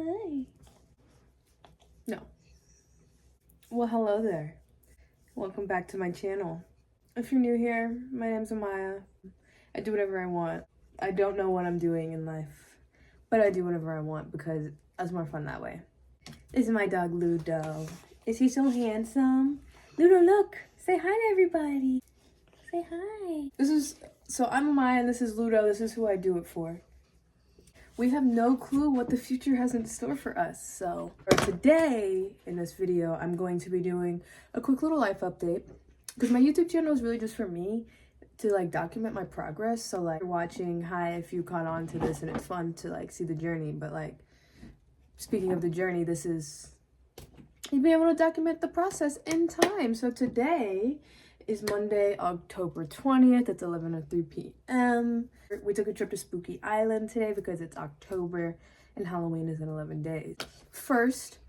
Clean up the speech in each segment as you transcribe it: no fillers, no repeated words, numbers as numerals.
Hi. No. Well, hello there. Welcome back to my channel. If you're new here, my name's Amaya. I do whatever I want. I don't know what I'm doing in life, but I do whatever I want because it's more fun that way. This is my dog Ludo. Is he so handsome? Ludo, look. Say hi to everybody. Say hi. I'm Amaya and this is Ludo. This is who I do it for. We have no clue what the future has in store for us. So today in this video, I'm going to be doing a quick little life update because my YouTube channel is really just for me to like document my progress. So like watching, hi, if you caught on to this and it's fun to like see the journey. But like speaking of the journey, this is you be able to document the process in time. So today is Monday, October 20th. It's 11:03 p.m. We took a trip to Spooky Island today because it's October and Halloween is in 11 days. First,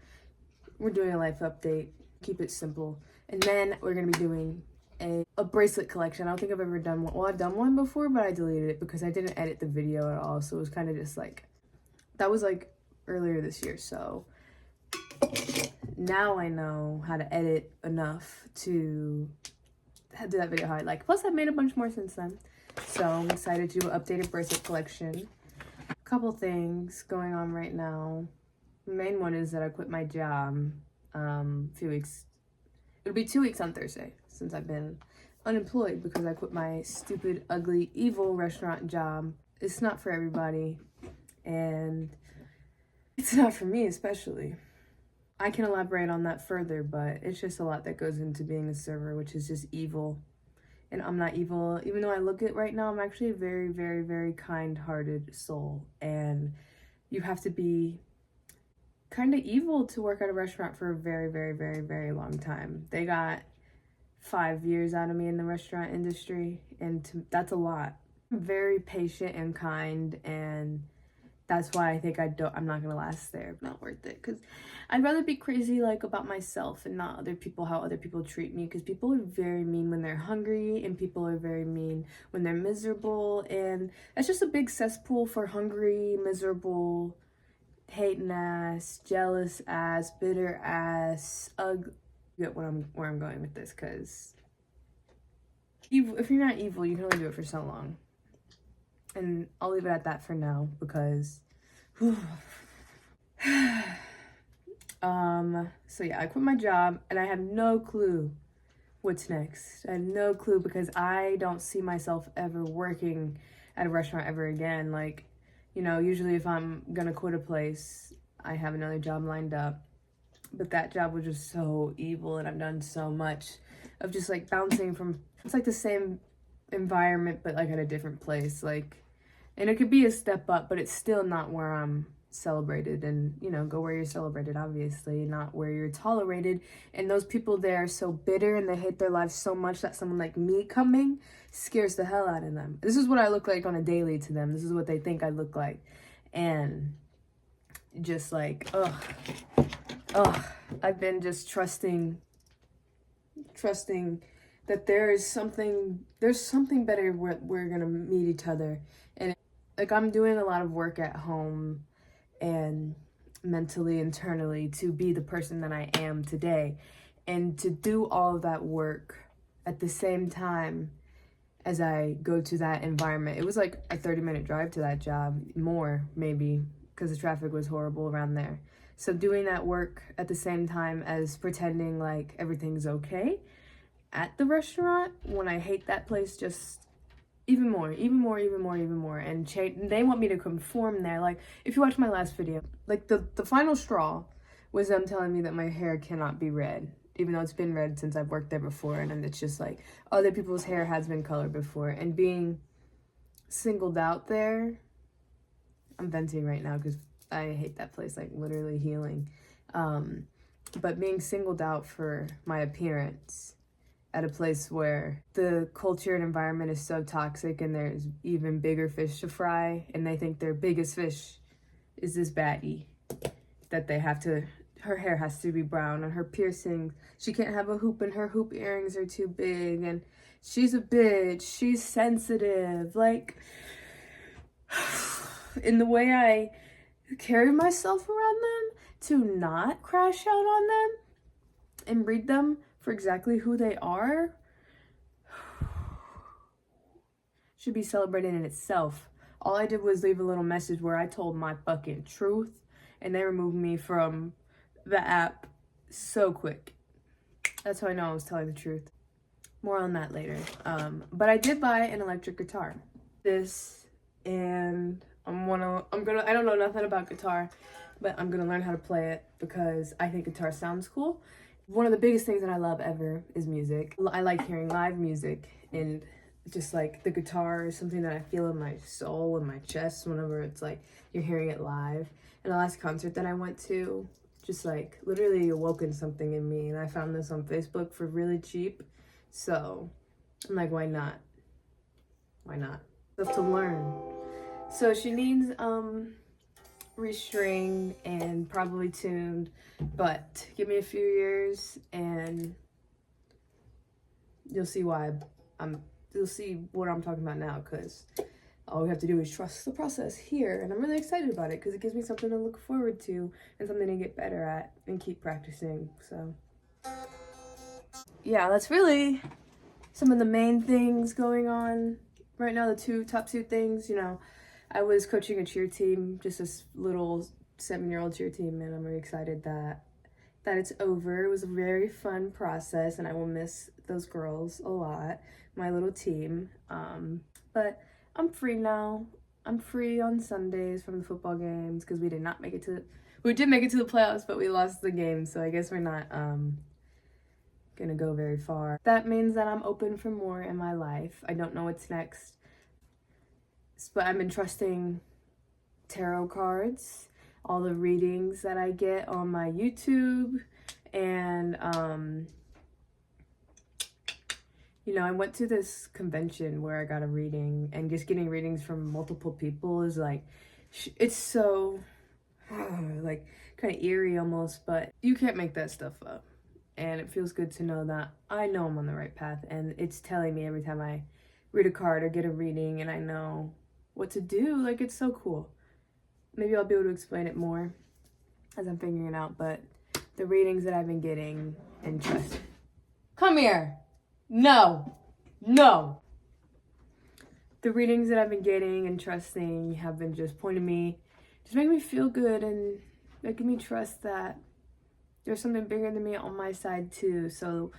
we're doing a life update. Keep it simple. And then we're going to be doing a bracelet collection. I don't think I've ever done one. Well, I've done one before, but I deleted it because I didn't edit the video at all. So it was kind of just like, that was like earlier this year. So now I know how to edit enough to do that video how I like. Plus, I've made a bunch more since then. So I'm excited to do an updated bracelet collection. A couple things going on right now. The main one is that I quit my job a few weeks. It'll be 2 weeks on Thursday since I've been unemployed because I quit my stupid, ugly, evil restaurant job. It's not for everybody, and it's not for me especially. I can elaborate on that further, but it's just a lot that goes into being a server, which is just evil. And I'm not evil. Even though I look it right now, I'm actually a very, very, very kind-hearted soul. And you have to be kind of evil to work at a restaurant for a very, very, very, very long time. They got 5 years out of me in the restaurant industry, and that's a lot. I'm very patient and kind, and that's why I think I'm not gonna last there. Not worth it, because I'd rather be crazy like about myself and not other people, how other people treat me, because people are very mean when they're hungry and people are very mean when they're miserable, and that's just a big cesspool for hungry, miserable, hating ass, jealous ass, bitter ass, ugly. Get where I'm going with this, because if you're not evil, you can only do it for so long. And I'll leave it at that for now because so yeah, I quit my job and I have no clue what's next. I have no clue because I don't see myself ever working at a restaurant ever again. Like, you know, usually if I'm gonna quit a place, I have another job lined up. But that job was just so evil, and I've done so much of just like bouncing from, it's like the same environment but like at a different place, like, and it could be a step up, but it's still not where I'm celebrated. And you know, go where you're celebrated, obviously, not where you're tolerated. And those people there are so bitter and they hate their lives so much that someone like me coming scares the hell out of them. This is what I look like on a daily to them. This is what they think I look like. And just like I've been just trusting that there's something better where we're gonna meet each other. And like, I'm doing a lot of work at home and mentally, internally, to be the person that I am today, and to do all of that work at the same time as I go to that environment. It was like a 30-minute drive to that job, more maybe, because the traffic was horrible around there. So doing that work at the same time as pretending like everything's okay at the restaurant, when I hate that place just even more. And they want me to conform there. Like, if you watch my last video, like the final straw was them telling me that my hair cannot be red, even though it's been red since I've worked there before. And then it's just like other people's hair has been colored before. And being singled out there, I'm venting right now because I hate that place, like literally healing. But being singled out for my appearance at a place where the culture and environment is so toxic and there's even bigger fish to fry, and they think their biggest fish is this baddie that they have to, her hair has to be brown, and her piercings, she can't have a hoop and her hoop earrings are too big, and she's a bitch, she's sensitive. Like, in the way I carry myself around them, to not crash out on them and read them for exactly who they are, should be celebrated in itself. All I did was leave a little message where I told my fucking truth, and they removed me from the app so quick. That's how I know I was telling the truth. More on that later. But I did buy an electric guitar. This, and I don't know nothing about guitar, but I'm gonna learn how to play it because I think guitar sounds cool. One of the biggest things that I love ever is music. I like hearing live music, and just like the guitar is something that I feel in my soul, in my chest, whenever it's like you're hearing it live. And the last concert that I went to just like literally awoken something in me, and I found this on Facebook for really cheap. So I'm like, why not? Why not? Stuff to learn. So she needs restring and probably tuned, but give me a few years and you'll see why you'll see what I'm talking about now, because all we have to do is trust the process here, and I'm really excited about it because it gives me something to look forward to and something to get better at and keep practicing. So yeah, that's really some of the main things going on right now. The top two things, you know, I was coaching a cheer team, just this little 7-year-old cheer team, and I'm really excited that it's over. It was a very fun process, and I will miss those girls a lot, my little team. But I'm free now. I'm free on Sundays from the football games because we did make it to the playoffs, but we lost the game, so I guess we're not gonna go very far. That means that I'm open for more in my life. I don't know what's next, but I've been trusting tarot cards, all the readings that I get on my YouTube, and you know, I went to this convention where I got a reading, and just getting readings from multiple people is like, it's so like kind of eerie almost, but you can't make that stuff up. And it feels good to know that I know I'm on the right path, and it's telling me every time I read a card or get a reading, and I know what to do. Like, it's so cool. Maybe I'll be able to explain it more as I'm figuring it out, but the readings that I've been getting and trust. Come here. No. The readings that I've been getting and trusting have been just pointing me, just making me feel good and making me trust that there's something bigger than me on my side too. So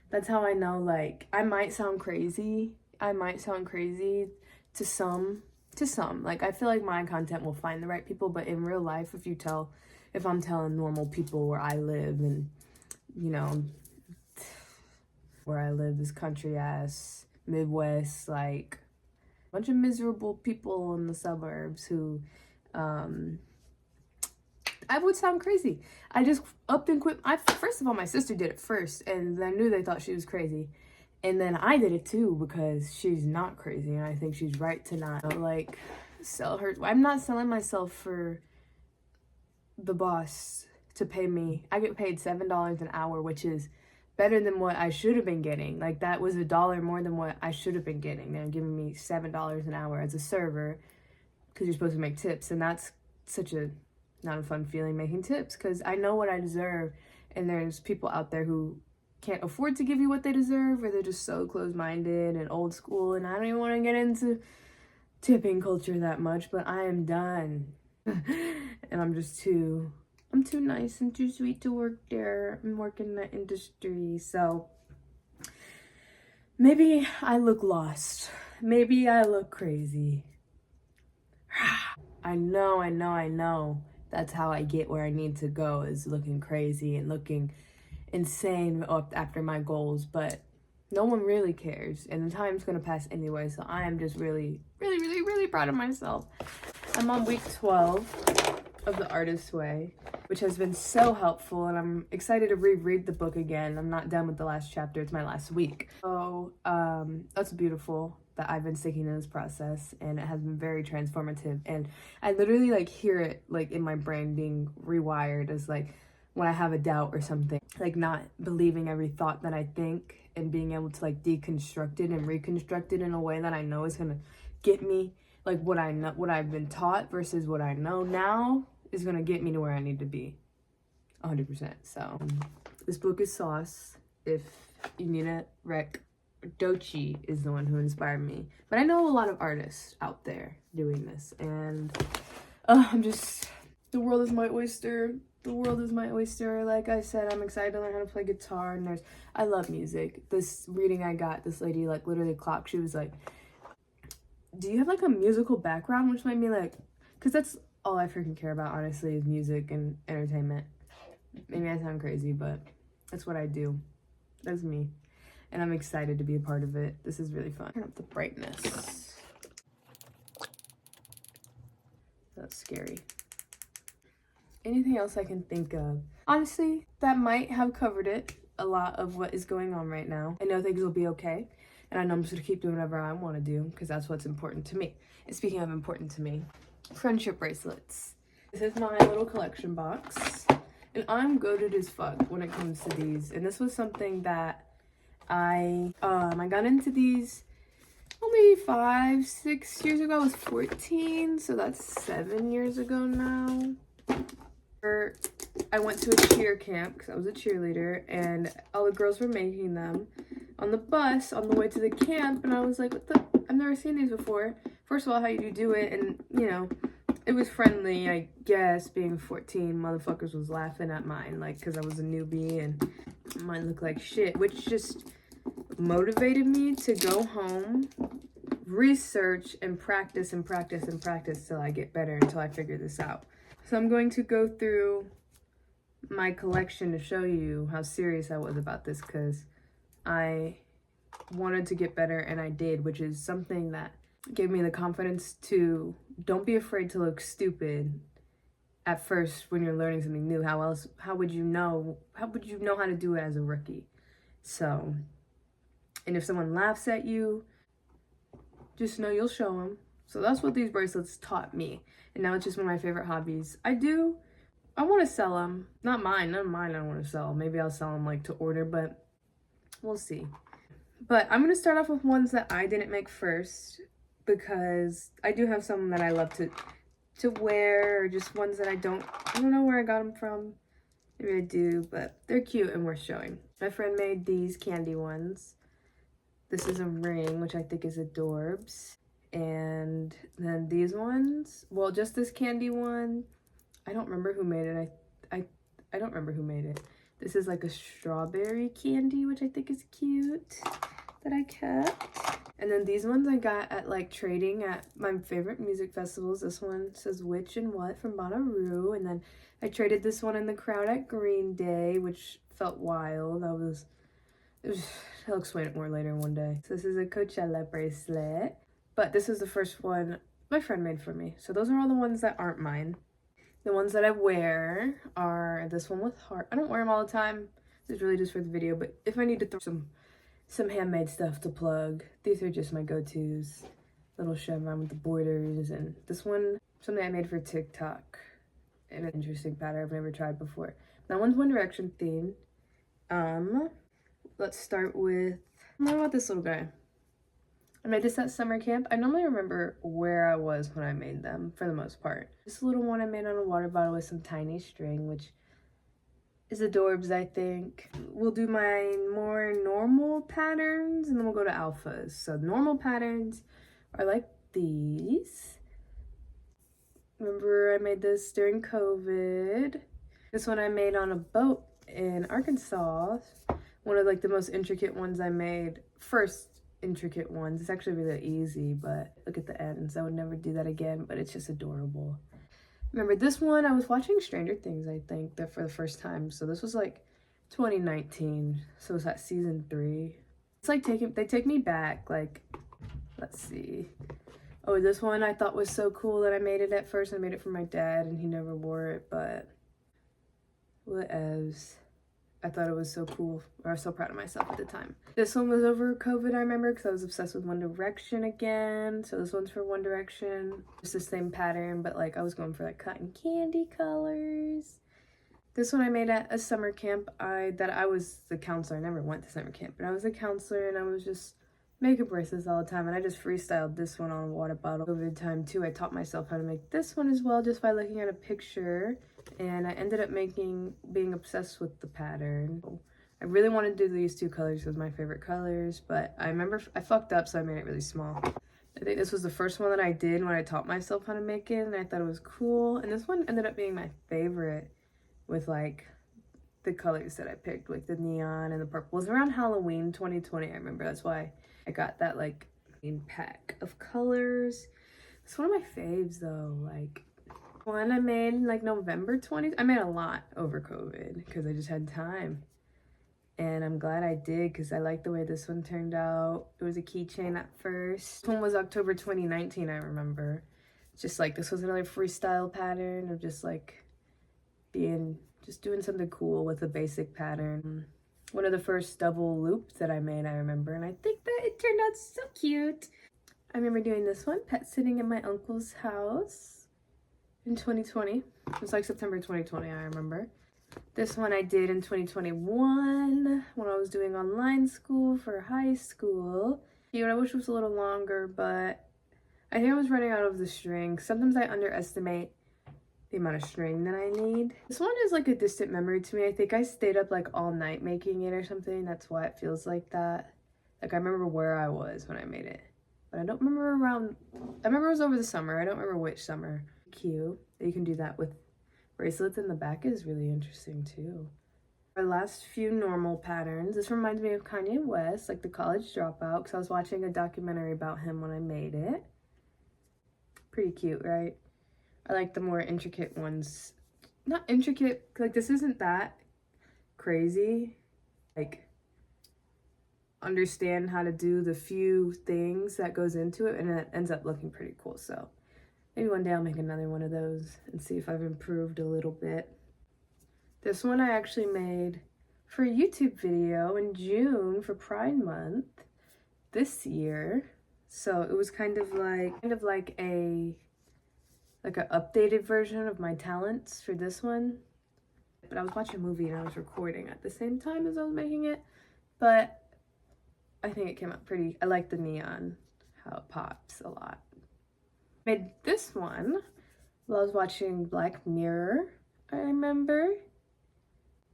that's how I know, like, I might sound crazy to some. Like, I feel like my content will find the right people, but in real life, if I'm telling normal people where I live, and you know, where I live is country ass Midwest, like a bunch of miserable people in the suburbs who I would sound crazy. I just upped and quit. First of all, my sister did it first, and I knew they thought she was crazy. And then I did it too because she's not crazy, and I think she's right to not, like, sell her. I'm not selling myself for the boss to pay me. I get paid $7 an hour, which is better than what I should have been getting. Like, that was $1 more than what I should have been getting. They're giving me $7 an hour as a server because you're supposed to make tips, and that's such a not a fun feeling, making tips, because I know what I deserve, and there's people out there who can't afford to give you what they deserve, or they're just so close-minded and old school, and I don't even want to get into tipping culture that much, but I am done. And I'm too nice and too sweet to work there and work in the industry. So maybe I look lost, maybe I look crazy. I know that's how I get where I need to go, is looking crazy and looking insane up after my goals, but no one really cares, and the time's gonna pass anyway, so I am just really proud of myself. I'm on week 12 of The Artist's Way, which has been so helpful, and I'm excited to reread the book again. I'm not done with the last chapter, it's my last week. So that's beautiful that I've been sticking in this process, and it has been very transformative, and I literally like hear it like in my brain being rewired as like when I have a doubt or something, like not believing every thought that I think, and being able to like deconstruct it and reconstruct it in a way that I know is gonna get me like what I know, what I've been taught versus what I know now is gonna get me to where I need to be 100%. So this book is sauce. If you need a rec, Dochi is the one who inspired me. But I know a lot of artists out there doing this, and I'm just, the world is my oyster. The world is my oyster. Like I said, I'm excited to learn how to play guitar, and I love music. This reading I got, this lady like literally clocked. She was like, do you have like a musical background? Which made me like, because that's all I freaking care about, honestly, is music and entertainment. Maybe I sound crazy, but that's what I do. That's me. And I'm excited to be a part of it. This is really fun. Turn up the brightness. That's scary. Anything else I can think of? Honestly, that might have covered it. A lot of what is going on right now. I know things will be okay. And I know I'm just gonna keep doing whatever I want to do because that's what's important to me. And speaking of important to me, friendship bracelets. This is my little collection box. And I'm goated as fuck when it comes to these. And this was something that I got into these only 5-6 years ago. I was 14, so that's 7 years ago now. I went to a cheer camp because I was a cheerleader, and all the girls were making them on the bus on the way to the camp, and I was like, what the, I've never seen these before. First of all, how you do it, and you know, it was friendly, I guess. Being 14, motherfuckers was laughing at mine, like, because I was a newbie and mine looked like shit, which just motivated me to go home, research, and practice and practice and practice till I get better, until I figure this out. So I'm going to go through my collection to show you how serious I was about this, because I wanted to get better, and I did, which is something that gave me the confidence to don't be afraid to look stupid at first when you're learning something new. How would you know how to do it as a rookie? So, and if someone laughs at you, just know you'll show them. So that's what these bracelets taught me. And now it's just one of my favorite hobbies. I want to sell them. Not mine. None of mine I want to sell. Maybe I'll sell them like to order, but we'll see. But I'm going to start off with ones that I didn't make first, because I do have some that I love to wear, or just ones that I don't know where I got them from. Maybe I do, but they're cute and worth showing. My friend made these candy ones. This is a ring, which I think is adorbs. And then these ones, well, just this candy one, I don't remember who made it. I don't remember who made it. This is like a strawberry candy, which I think is cute, that I kept. And then these ones I got at like trading at my favorite music festivals. This one says Which and What from Bonnaroo. And then I traded this one in the crowd at Green Day, which felt wild. I'll explain it more later one day. So this is a Coachella bracelet. But this is the first one my friend made for me. So those are all the ones that aren't mine. The ones that I wear are this one with heart. I don't wear them all the time. This is really just for the video. But if I need to throw some handmade stuff to plug, these are just my go-tos. Little chevron with the borders. And this one, something I made for TikTok. And an interesting pattern I've never tried before. That one's One Direction themed. Let's start with, what about this little guy? I made this at summer camp. I normally remember where I was when I made them, for the most part. This little one I made on a water bottle with some tiny string, which is adorbs, I think. We'll do my more normal patterns, and then we'll go to alphas. So normal patterns are like these. Remember I made this during COVID. This one I made on a boat in Arkansas. One of like the most intricate ones I made. First intricate ones. It's actually really easy, but look at the ends. I would never do that again, but it's just adorable. Remember this one, I was watching Stranger Things, I think, that for the first time. So this was like 2019. So it was at season 3. It's like they take me back. Like, let's see. Oh, this one I thought was so cool that I made it at first. I made it for my dad and he never wore it, but whatevs. I thought it was so cool. I was so proud of myself at the time. This one was over COVID, I remember, because I was obsessed with One Direction again. So this one's for One Direction. It's the same pattern, but like I was going for like cotton candy colors. This one I made at a summer camp. I was the counselor. I never went to summer camp, but I was a counselor, and I was just makeup bracelets all the time, and I just freestyled this one on a water bottle. Over time too, I taught myself how to make this one as well just by looking at a picture, and I ended up being obsessed with the pattern. I really wanted to do these two colors as my favorite colors, but I remember I fucked up, so I made it really small. I think this was the first one that I did when I taught myself how to make it, and I thought it was cool, and this one ended up being my favorite with like the colors that I picked, like the neon and the purple. It was around Halloween 2020, I remember. That's why I got that like pack of colors. It's one of my faves though. Like one I made in like November 20. I made a lot over COVID because I just had time. And I'm glad I did because I like the way this one turned out. It was a keychain at first. This one was October 2019, I remember. Just like this was another freestyle pattern of just like just doing something cool with a basic pattern. One of the first double loops that I made, I remember, and I think that it turned out so cute. I remember doing this one, pet sitting in my uncle's house in 2020. It was like September 2020, I remember. This one I did in 2021 when I was doing online school for high school. I wish it was a little longer, but I think I was running out of the string. Sometimes I underestimate the amount of string that I need. This one is like a distant memory to me. I think I stayed up like all night making it or something. That's why it feels like that. Like I remember where I was when I made it, but I don't remember I remember it was over the summer. I don't remember which summer. Cute. You can do that with bracelets in the back is really interesting too. Our last few normal patterns. This reminds me of Kanye West, like the college dropout, because I was watching a documentary about him when I made it. Pretty cute, right? I like the more intricate ones. Not intricate, like this isn't that crazy. Like, understand how to do the few things that goes into it, and it ends up looking pretty cool. So maybe one day I'll make another one of those and see if I've improved a little bit. This one I actually made for a YouTube video in June for Pride Month this year. So it was kind of like an updated version of my talents for this one. But I was watching a movie and I was recording at the same time as I was making it. But I think it came out pretty. I like the neon, how it pops a lot. Made this one while I was watching Black Mirror, I remember.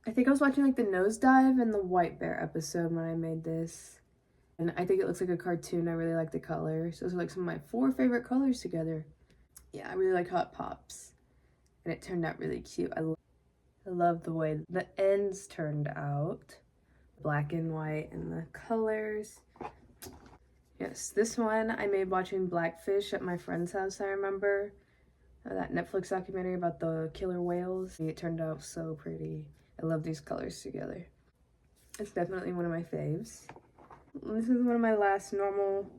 I think I was watching like the Nosedive and the White Bear episode when I made this. And I think it looks like a cartoon. I really like the colors. Those are like some of my 4 favorite colors together. Yeah, I really like how it pops. And it turned out really cute. I love the way the ends turned out. Black and white and the colors. Yes, this one I made watching Blackfish at my friend's house, I remember. That Netflix documentary about the killer whales. It turned out so pretty. I love these colors together. It's definitely one of my faves. This is one of my last normal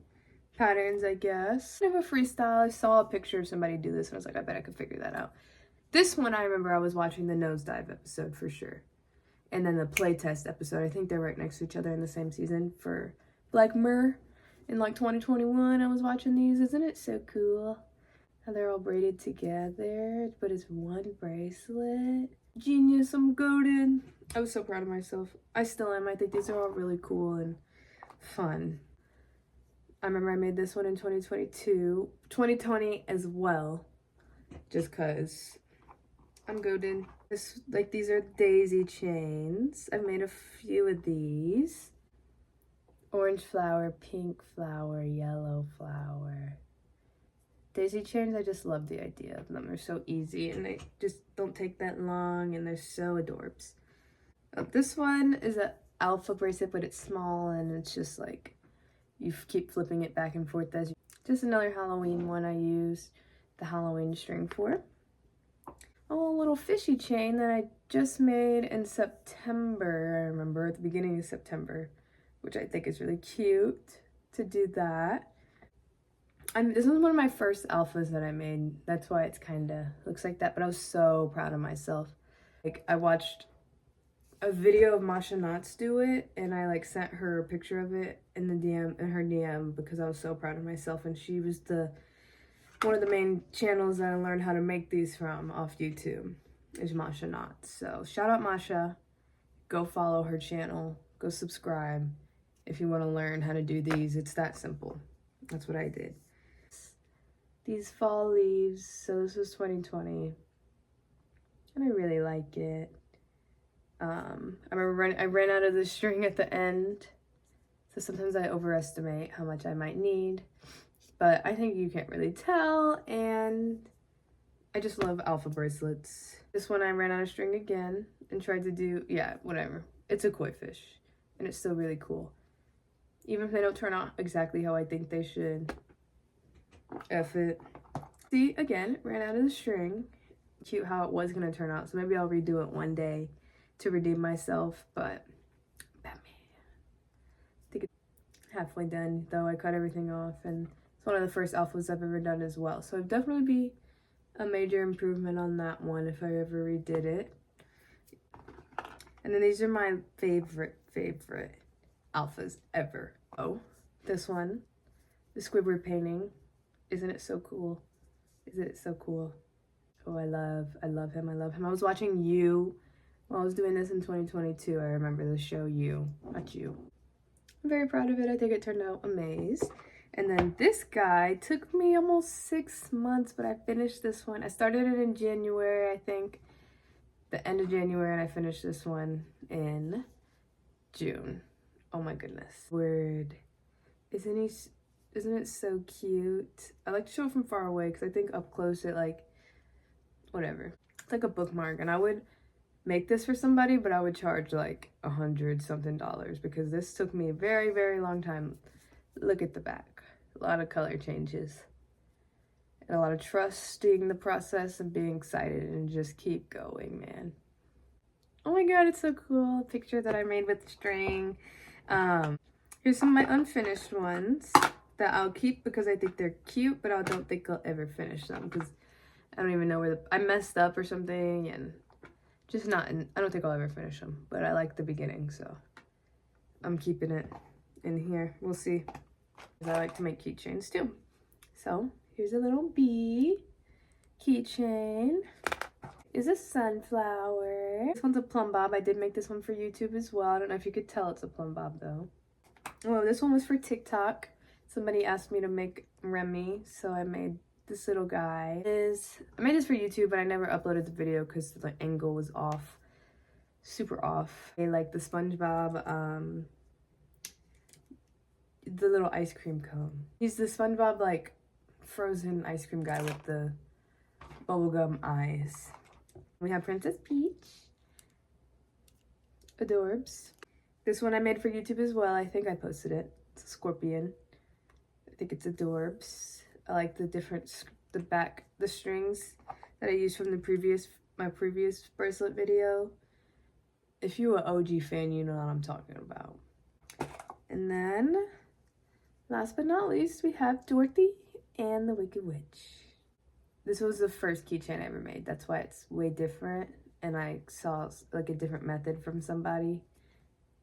patterns, I guess. Kind of a freestyle. I saw a picture of somebody do this and I was like, I bet I could figure that out. This one I remember I was watching the Nosedive episode for sure. And then the playtest episode. I think they're right next to each other in the same season for Black Mirror. In like 2021, I was watching these. Isn't it so cool? How they're all braided together, but it's one bracelet. Genius, I'm golden. I was so proud of myself. I still am. I think these are all really cool and fun. I remember I made this one in 2022. 2020 as well. Just cause I'm golden. These are daisy chains. I've made a few of these. Orange flower, pink flower, yellow flower. Daisy chains, I just love the idea of them. They're so easy and they just don't take that long and they're so adorbs. This one is an alpha bracelet, but it's small and it's just like you keep flipping it back and forth as you. Just another Halloween one I used the Halloween string for. Oh, a little fishy chain that I just made in September. I remember at the beginning of September, which I think is really cute to do that. This was one of my first alphas that I made. That's why it's kind of looks like that, but I was so proud of myself. Like, I watched a video of Masha Knotts do it, and I like sent her a picture of it in her DM because I was so proud of myself, and she was one of the main channels that I learned how to make these from off YouTube is Masha Knotts. So shout out Masha, go follow her channel, go subscribe, if you want to learn how to do these. It's that simple. That's what I did. These fall leaves, so this was 2020, and I really like it. I remember I ran out of the string at the end, so sometimes I overestimate how much I might need, but I think you can't really tell, and I just love alpha bracelets. This one I ran out of string again and tried to do, yeah, whatever. It's a koi fish, and it's still really cool. Even if they don't turn out exactly how I think they should. F it. See, again, ran out of the string. Cute how it was gonna turn out, so maybe I'll redo it one day to redeem myself, but Batman. I think it's halfway done, though. I cut everything off, and it's one of the first alphas I've ever done as well, so it'd definitely be a major improvement on that one if I ever redid it. And then these are my favorite alphas ever. Oh, this one, the Squidward painting. Isn't it so cool? Isn't it so cool? Oh, I love him. I love him. I was watching You while I was doing this in 2022. I remember the show You, not You. I'm very proud of it. I think it turned out amazing. And then this guy took me almost 6 months, but I finished this one. I started it in January, I think, the end of January, and I finished this one in June. Oh my goodness. Word. Isn't it so cute? I like to show it from far away because I think up close it like, whatever. It's like a bookmark, and I would make this for somebody, but I would charge like $100 something because this took me a very, very long time. Look at the back. A lot of color changes. And a lot of trusting the process and being excited and just keep going, man. Oh my god, it's so cool. A picture that I made with string. Here's some of my unfinished ones that I'll keep because I think they're cute, but I don't think I'll ever finish them because I don't even know where I messed up or something, and just not, I don't think I'll ever finish them, but I like the beginning, so I'm keeping it in here. We'll see. I like to make keychains too. So here's a little bee keychain. Is a sunflower. This one's a plum bob. I did make this one for YouTube as well. I don't know if you could tell it's a plum bob though. Oh, this one was for TikTok. Somebody asked me to make Remy, so I made this little guy. I made this for YouTube, but I never uploaded the video because the angle was off, super off. I like the SpongeBob, the little ice cream cone. He's the SpongeBob like frozen ice cream guy with the bubblegum eyes. We have Princess Peach. Adorbs. This one I made for YouTube as well. I think I posted it. It's a scorpion. I think it's adorbs. I like the the strings that I used from my previous bracelet video. If you're an OG fan, you know what I'm talking about. And then, last but not least, we have Dorothy and the Wicked Witch. This was the first keychain I ever made. That's why it's way different. And I saw like a different method from somebody.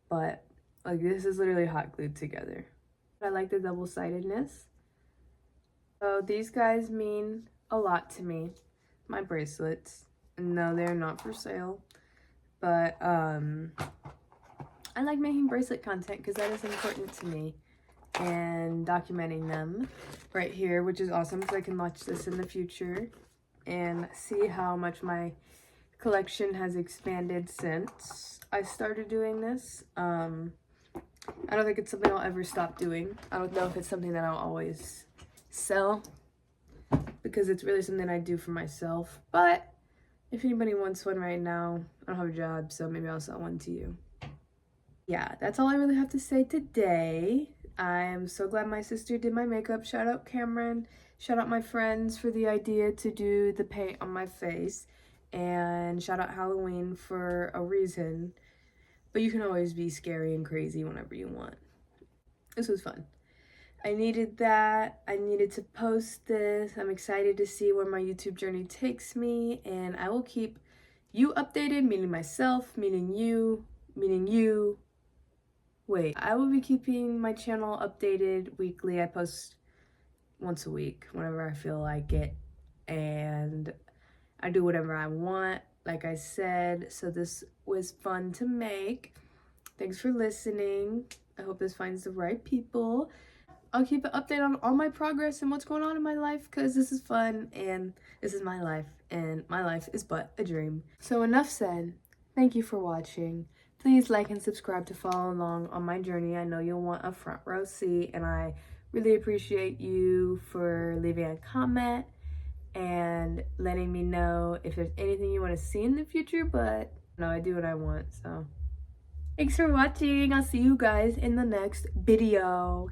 But like this is literally hot glued together. I like the double-sidedness. So these guys mean a lot to me. My bracelets. No, they're not for sale. But I like making bracelet content because that is important to me. And documenting them right here, which is awesome because I can watch this in the future and see how much my collection has expanded since I started doing this. I don't think it's something I'll ever stop doing. I don't know if it's something that I'll always sell because it's really something I do for myself. But if anybody wants one right now, I don't have a job, so maybe I'll sell one to you. Yeah, that's all I really have to say today. I'm so glad my sister did my makeup. Shout out Cameron. Shout out my friends for the idea to do the paint on my face. And shout out Halloween for a reason. But you can always be scary and crazy whenever you want. This was fun. I needed that. I needed to post this. I'm excited to see where my YouTube journey takes me. And I will keep you updated, meaning myself, meaning you. Wait, I will be keeping my channel updated weekly. I post once a week whenever I feel like it. And I do whatever I want, like I said. So this was fun to make. Thanks for listening. I hope this finds the right people. I'll keep an update on all my progress and what's going on in my life because this is fun and this is my life and my life is but a dream. So enough said. Thank you for watching. Please like and subscribe to follow along on my journey. I know you'll want a front row seat and I really appreciate you for leaving a comment and letting me know if there's anything you want to see in the future, but no, I do what I want, so. Thanks for watching. I'll see you guys in the next video.